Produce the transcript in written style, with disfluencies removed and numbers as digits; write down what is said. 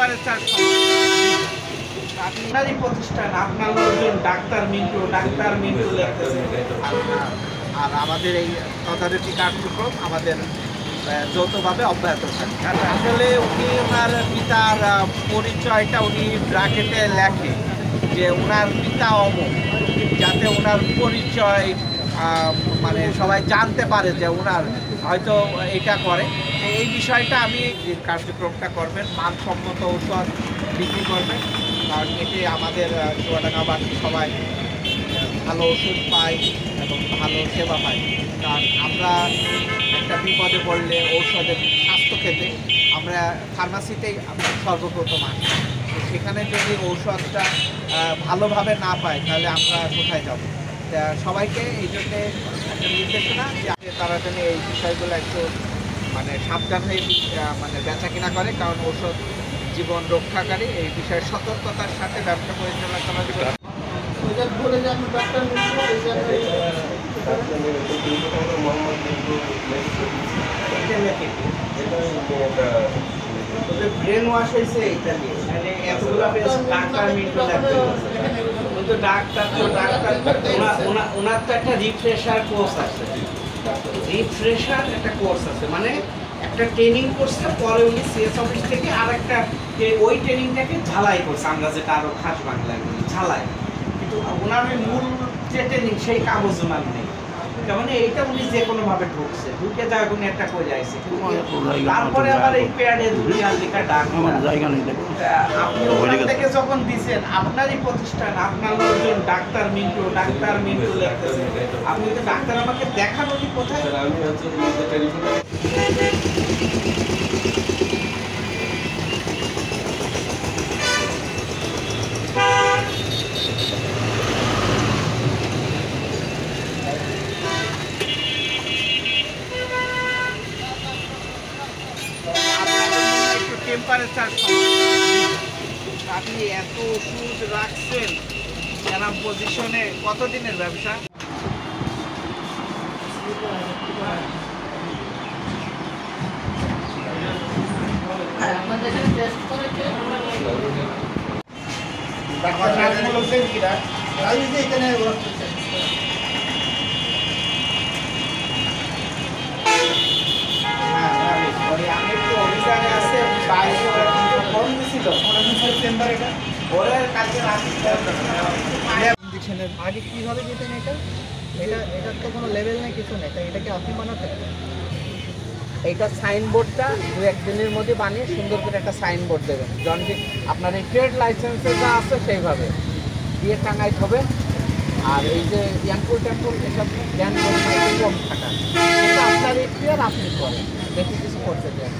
Temperature আপনারই প্রতিষ্ঠান, আপনার লোকজন ডাক্তার মিন্টু লিখতেছে। আর আমাদের এই তদারকি কার্যক্রম আমাদের যৌথভাবে অব্যাহত থাকে। আসলে উনি ওনার পিতার পরিচয়টা উনি ব্র্যাকেটে লেখে যে ওনার পিতা অমর, যাতে ওনার পরিচয় মানে সবাই জানতে পারে যে ওনার হয়তো এটা করে। এই বিষয়টা আমি যে কার্যক্রমটা করবেন, মানসম্মত ঔষধ বিক্রি করবেন, কারণ এতে আমাদের চুয়াডাঙ্গাবাসী সবাই ভালো ওষুধ পায় এবং ভালো সেবা পায়। কারণ আমরা একটা বিপদে পড়লে ঔষধের স্বাস্থ্যক্ষেত্রে আমরা ফার্মাসিতেই সর্বপ্রথম আসি। সেখানে যদি ঔষধটা ভালোভাবে না পাই তাহলে আমরা কোথায় যাব? সবাইকে এই জন্যে একটা নির্দেশনা যে তারা যেন এই বিষয়গুলো একটু মানে সাবধান হয়ে মানে বেচা কিনা করে, কারণ ঔষধ জীবন রক্ষাকারী। এই বিষয়ে সতর্কতার সাথে ব্যবসা পরিচালনা করা যাবে। ব্রেন ওয়াশ হয়েছে এটা নিয়ে, মানে এতগুলো ডাক্তার মিন্টু লাগবে, কিন্তু ডাক্তার ওনার তো একটা রিফ্রেশার কোর্স আছে, মানে একটা ট্রেনিং করছে, পরে উনি সিএস অফিস থেকে আর একটা ওই ট্রেনিংটাকে ঝালাই করছে, আমরা যেটা আরো খাস বাংলায় বলি ঝালাই, কিন্তু ওনার ওই মূল যে ট্রেনিং সেই কাগজ ওনার নেই। মানে এইটা উনি যে কোনো ভাবে ঢুকে যায় উনি একটা করে আসছে, তারপরে আবার এই প্যাডে দুনিয়ার লেখা ডাক আপনি ওখান থেকে যখন দিচ্ছেন, আপনারই প্রতিষ্ঠান, আপনার লোকজন ডাক্তার মিন্টু লিখতেছে। আপনি তো ডাক্তার আমাকে দেখানো কোথায়? টেম্পারেচার আপনি এত ওষুধ রাখছেন এরকম পজিশনে, কতদিনের ব্যবসা? আমি একটু অভিযানে আছে, আগে কীভাবে দিতেন এটা? এটার তো কোনো লেভেল নেই, কিছু নেই, তাই এটাকে আপনি বানাতে? এইটা সাইনবোর্ডটা দু একদিনের মধ্যে বানিয়ে সুন্দর করে একটা সাইনবোর্ড দেবেন, যখন আপনার এই ট্রেড লাইসেন্সে যা আছে সেইভাবে দিয়ে টাঙাইতে হবে। আর এই যে টেম্পল এসব জ্ঞান কম থাকা, এটা আপনার এখতিয়ার, আপনি করেন, বেশি কিছু করতে দেন।